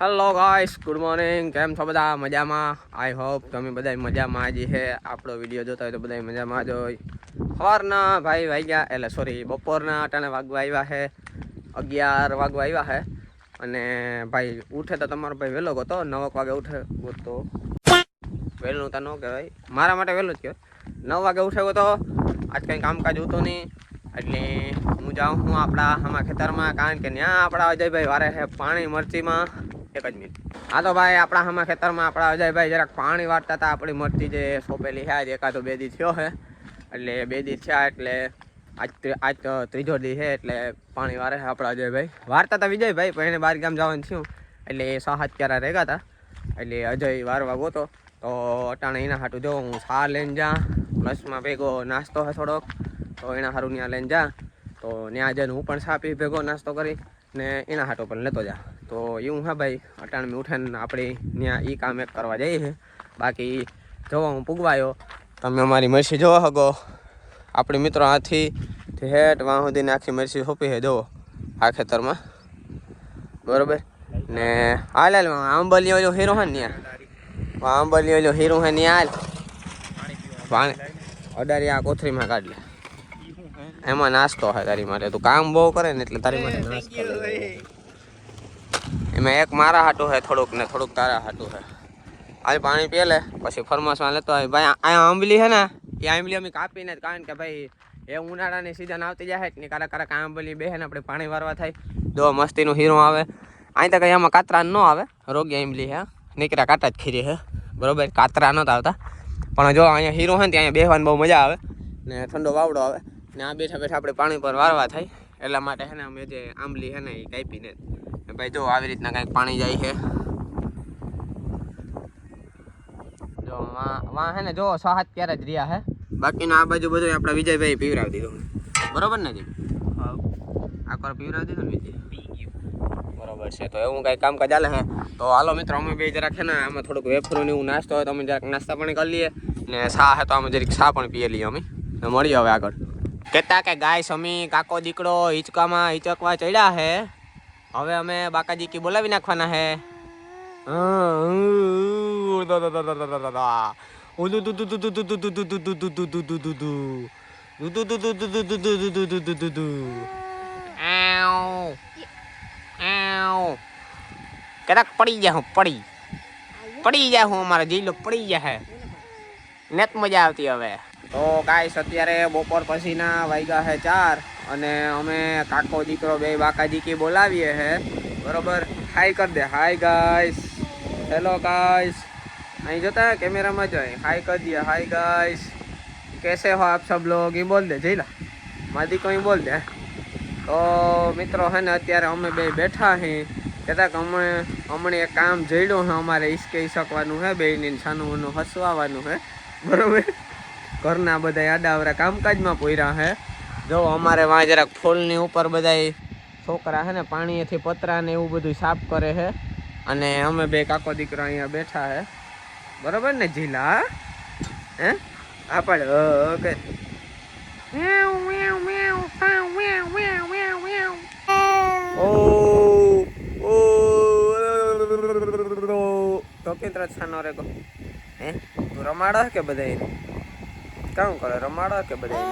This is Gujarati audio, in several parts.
Hello guys, good morning. કેમ છો બધા? મજામાં? આઈ હોપ તમે બધા મજામાં જ છે. આપણો વિડીયો જોતા હોય તો બધા મજામાં જ હોય. સવારના ભાઈ વાગ્યા એટલે સોરી બપોરના અટાણે વાગવા આવ્યા છે, 11 વાગવા આવ્યા છે. અને ભાઈ ઉઠે તો તમારો ભાઈ વહેલો ગયો, 9 વાગે ઉઠે તો વહેલું તો ન કહેવાય, મારા માટે વહેલું જ કહેવાય. 9 વાગે ઉઠે તો આજ કંઈ કામકાજ હતું નહીં, એટલે હું જાઉં હું આપણા આમાં ખેતરમાં, કારણ કે ત્યાં આપણા અજયભાઈ વારે છે પાણી મરચીમાં. એક જ મિનિટ. હા તો ભાઈ આપણા આમાં ખેતરમાં આપણા અજયભાઈ જરાક પાણી વાળતા હતા. આપણી મરચી જે સોંપેલી છે આજે એકાદો 2 દી થયો છે, એટલે 2 દી થયા એટલે આજ ત્રીજો દી છે, એટલે પાણી વારે છે આપણા અજયભાઈ. વારતા હતા વિજયભાઈ, પણ એને 12 ગામ જવાનું થયું એટલે એ 6-7 ક્યારા રહેતા હતા, એટલે અજય વારવા ગોતો. તો અટાણે એના હાટું જો હું સા લઈને જા, પ્લસમાં ભેગો નાસ્તો છે થોડોક, તો એના સારું ત્યાં લઈને જા. તો ત્યાં જઈને હું પણ સા પી ભેગો નાસ્તો કરી ને એના હાટો પણ લેતો જા. તો એવું હા ભાઈ, અટાણે મેં ઉઠીને આપણે ત્યાં એ કામ એક કરવા જઈએ છે. બાકી જોવા હું પૂગવાયો, તમે અમારી મરસી જોવા હગો. આપણી મિત્રો હાથી હેઠ વાં સુધીને આખી મરસી સોંપી છે જોવો આ ખેતરમાં, બરોબર ને. હાલ આંબલી ઓલો હીરો હે ને ત્યાં, આંબલી ઓલો હીરો હે ત્યાં હાલ પાણી અડારી આ કોથળીમાં કાઢ લે, એમાં નાસ્તો હે તારી માટે. તું કામ બહુ કરે ને એટલે તારી માટે નાસ્તો એમાં એક મારા હાટું હે થોડુંક ને થોડુંક તારા હાટું હે. હાલ પાણી પીએ લે, પછી ફરમાસમાં લેતો હોય. ભાઈ અહીંયા આંબલી છે ને, એ આંબલી અમે કાપીને, કારણ કે ભાઈ એ ઉનાળાની સિઝન આવતી જાય ને, કારક આંબલી બેહે ને આપણે પાણી વારવા થાય. જો મસ્તીનું હીરો આવે. અહીં તો કંઈ આમાં કાતરા ન આવે, રોગી આંબલી હે, નીકળ્યા કાંટા જ ખીરી હે, બરોબર. કાતરા નહોતા આવતા, પણ જો અહીંયા હીરો છે ને ત્યાં બેહવાની બહુ મજા આવે ને ઠંડો વાવડો આવે ને. આ બેઠા બેઠા આપણે પાણી પર વારવા થાય, એટલા માટે છે ને અમે જે આંબલી છે ને એ કાપીને ભાઈ જો આવી રીતના કંઈક પાણી જાય છે. જો વાં હે ને જો 6-7 ક્યારે જ રહ્યા હે. બાકીના આ બાજુ બધું આપણા વિજયભાઈ પીવરાવી દીધું, બરોબર ને જી? આ કર પીવરાવી દીધું ને વિજય, બરોબર છે. તો એવું કંઈક કામકાજ ચાલે છે. તો હાલો મિત્રો, અમે બે જરાક છે ને આમાં થોડુંક વેફરું ને એવું નાસ્તો હોય તો અમે જરાક નાસ્તા પણ કરી લઈએ, ને સા હે તો અમે જરીક સા પણ પીએ લઈએ અમે. મળીએ હવે આગળ. કહેતા કે ગાય સમી કાકો દીકડો હિંચકામાં હિંચકવા ચડ્યા હે, હવે અમે બાકાજી કી બોલાવી નાખવાના હે. કદાચ પડી જાય હું, પડી જાય હું, અમારા જીલો પડી જાય નેત મજા આવતી હવે. તો ગાઈસ અત્યારે બપોર પછીના વાગ્યા છે 4 અને અમે કાકો દીકરો બે બાકાજી કી બોલાવીએ હે, બરોબર. હાય કર દે, હાય ગાઈસ, હેલો ગાઈસ. અહીં જોતા કેમેરામાં જોઈ હાય कर दिया, हाय गाइस, कैसे हो आप सब लोग, ये बोल दे जैला मादी को बोल दे. તો મિત્રો હે ને અત્યારે અમે બે બેઠા હી, કહેતા કે હમણાં એક કામ જડ્યું હે, અમારે ઈસકે ઈસકવાનું હે, બેયને છાનું હસવાનું હે, બરોબર. ઘરના બધા આડાવરા કામકાજમાં પોર્યા હે. જો અમારે વાં જરાક ફૂલની ઉપર બધા છોકરા હે ને પાણીથી પતરા ને એવું બધું સાફ કરે છે, અને અમે બે કાકો દીકરા અહીંયા બેઠા હે, બરોબર ને જીલા? હે આપણે ઓકે. તો કેન્દ્ર છાનો રે કો હે તું રમાડો કે બધા કામ કરે, રમાડો કે બધા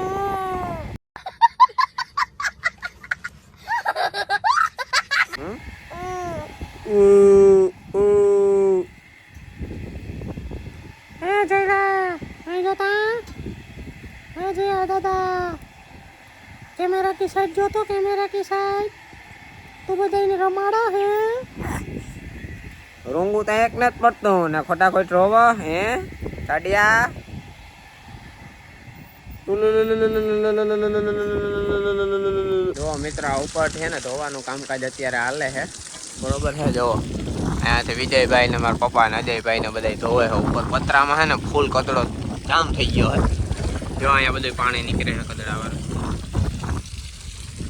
दादा कैमरा की साइड जो, तो कैमरा की साइड तो बधाई रमाड़ा है. રોંગું તો એક નથી પડતું ને ખોટા ખોટ રોવા હે સાડિયા. જો મિત્ર ઉપર છે ને ધોવાનું કામકાજ અત્યારે હાલે છે, બરોબર છે. જો અહીંયાથી વિજયભાઈ ને મારા પપ્પા ને અજયભાઈ ને બધા ધોવે છે ઉપર પતરામાં. છે ને ફૂલ કચરો જામ થઈ ગયો છે. જો અહીંયા બધું પાણી નીકળે છે કચરાવાળું,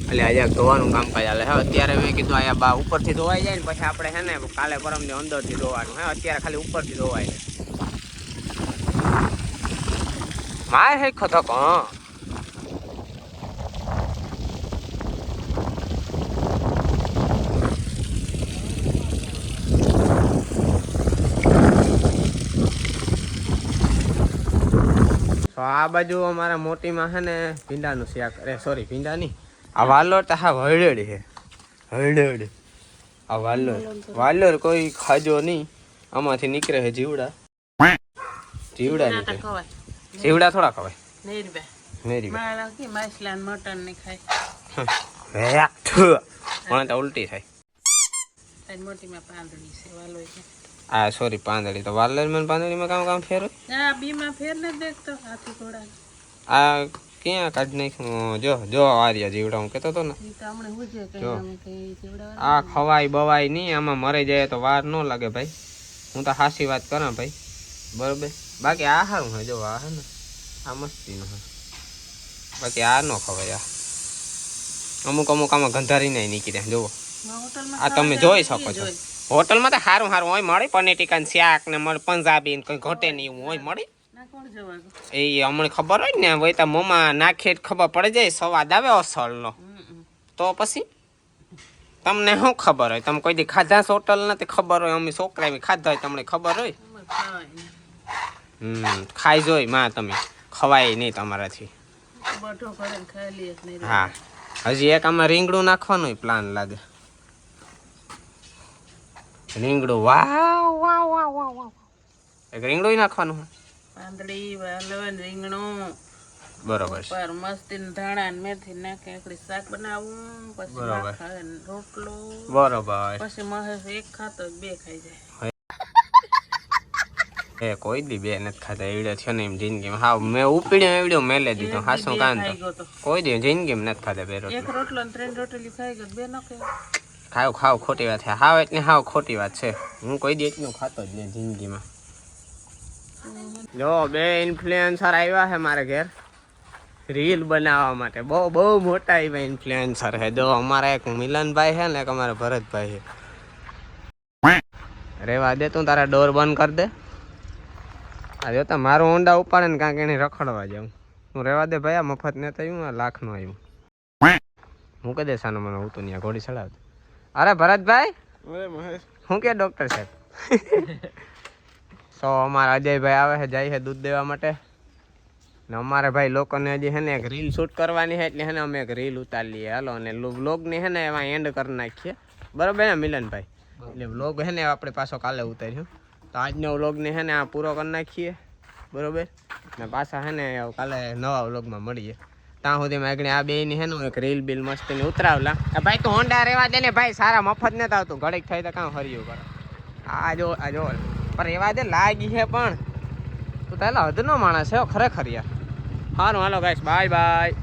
એટલે આજે ધોવાનું કામકાજ હાલે છે. અત્યારે મેં કીધું અહીંયા ઉપરથી ધોવાઈ જાય ને પછી આપણે છે ને કાલે પરમથી અંદરથી ધોવાનું હે. અત્યારે ખાલી ઉપરથી ધોવાય માય હે ખતક. હા આ બાજુ અમારા મોટીમાં છે ને ભીંડાનું શાક, અરે સોરી ભીંડા નહીં, આ વાલોર તો હા હળડ છે, હળડ. આ વાલોર કોઈ ખાજો નહીં, આમાંથી નીકળે છે જીવડા. જીવડા નીકળે, જીવડા થોડા ખવાય. નહીં મને તો ઉલટી થાય. આ સોરી પાંદડી તો વાલોર માં પાંદડીમાં કામ ફેર હોય. આ ક્યાં કાઢી નાખ્યું? જો આર્યા જીવડા હું કહેતો હતો ને. જો આ ખવાય બવાય નહીં, આમાં મરી જાય તો વાર ન લાગે ભાઈ. હું તો હાસી વાત કરા ભાઈ, બરોબર. બાકી આ સારું હે, જો આ હે ને આ મસ્તીનું હે. બાકી આ ન ખવાય. આ અમુક આમાં ગંધારીને નીકળ્યા જુઓ. આ તમે જોઈ શકો છો. હોટલમાં તો સારું હોય મળે, પનીર ટીકા શાક ને મળે, પંજાબી ને કઈ ઘટે નહીં એવું હોય મળે. એ અમને ખબર હોય ને, હોય તો મોંમાં નાખીએ ખબર પડી જાય, સ્વાદ આવે અસલનો. તો પછી તમને શું ખબર હોય? તમે કોઈ દી ખાધા હોટલ નથી ખબર હોય? અમે છોકરા ખાધા હોય તમને ખબર હોય? ખાઈ જોઈ માં તમે, ખવાય નહીં તમારાથી. હા હજી એક આમાં રીંગણું નાખવાનું પ્લાન લાગે. રીંગણું વાવ વાવ વાવ વાવ વાવ, એક રીંગણું નાખવાનું. પાંદડી વાલોર રીંગણું બરોબર છે. મસ્તી ધાણા ને મેથી નાખે એકડી શાક બનાવું, પછી માખણ રોટલો. બરોબર. પછી મહેશ એક ખાતો બે ખાઈ જાય. એ કોઈ દી બે નથી ખાતા એવડે છે ને એમ જિંદગીમાં. હા મેં ઉપડ્યો એવડ્યો મેલે દીધો. હાસું કાન તો કોઈ દી જિંદગીમાં નથી ખાતા બે રોટલા. એક રોટલો ને 3 રોટલી ખાઈ ગયો, બે ન ખાય. ખાવ ખોટી વાત છે. હાવ એટલે હાવ ખોટી વાત છે. હું કોઈ દી એટલું ખાતો જ નહીં જિંદગીમાં. જો બે ઇન્ફ્લુએન્સર આવ્યા છે મારે ઘેર રીલ બનાવવા માટે. બહુ મોટા એવા ઇન્ફ્લુએન્સર છે. જો અમારા એક મિલનભાઈ છે ને એક અમારા ભરતભાઈ છે. રેવા દે તું, તારા ડોર બંધ કરી દે. આ જો મારું ઊંડા ઉપાડે ને કાંક એને રખડવા જાઉં. હું રેવા દે ભાઈ, આ મફત ને થયું, લાખનું આવ્યું. હું કહી દે સાનો મને હું તો ત્યાં ઘોડી ચડાવતો. અરે ભરતભાઈ, હું કે ડોક્ટર સાહેબ. તો અમારા અજયભાઈ આવે છે, જાય છે દૂધ દેવા માટે. ને અમારે ભાઈ લોકોને હજી છે ને એક રીલ શૂટ કરવાની છે, એટલે છે ને અમે એક રીલ ઉતારી લઈએ. હાલો, અને વ્લોગની છે ને એમાં એન્ડ કરી નાખીએ, બરોબર ને મિલનભાઈ? એટલે વ્લોગ છે ને આપણે પાછો કાલે ઉતાર્યો. તો આજનો વ્લોગને છે ને આ પૂરો કરી નાખીએ, બરોબર? ને પાછા છે ને કાલે નવા વ્લોગમાં મળીએ. ત્યાં સુધી મેં આ બેની છે ને એક રીલ બિલ મસ્તીની ઉતરાવલા. ભાઈ તું હોન્ડા રેવા દે ને ભાઈ, સારા મફત નથી આવતું. ઘડીક થઈ તો કાં ફર્યું કરો. આ જો પણ રેવા દે, લાગી છે પણ તું તાલા હદનો માણસ છે ખરેખર યાર. સારું હાલો ગાઈસ, બાય બાય.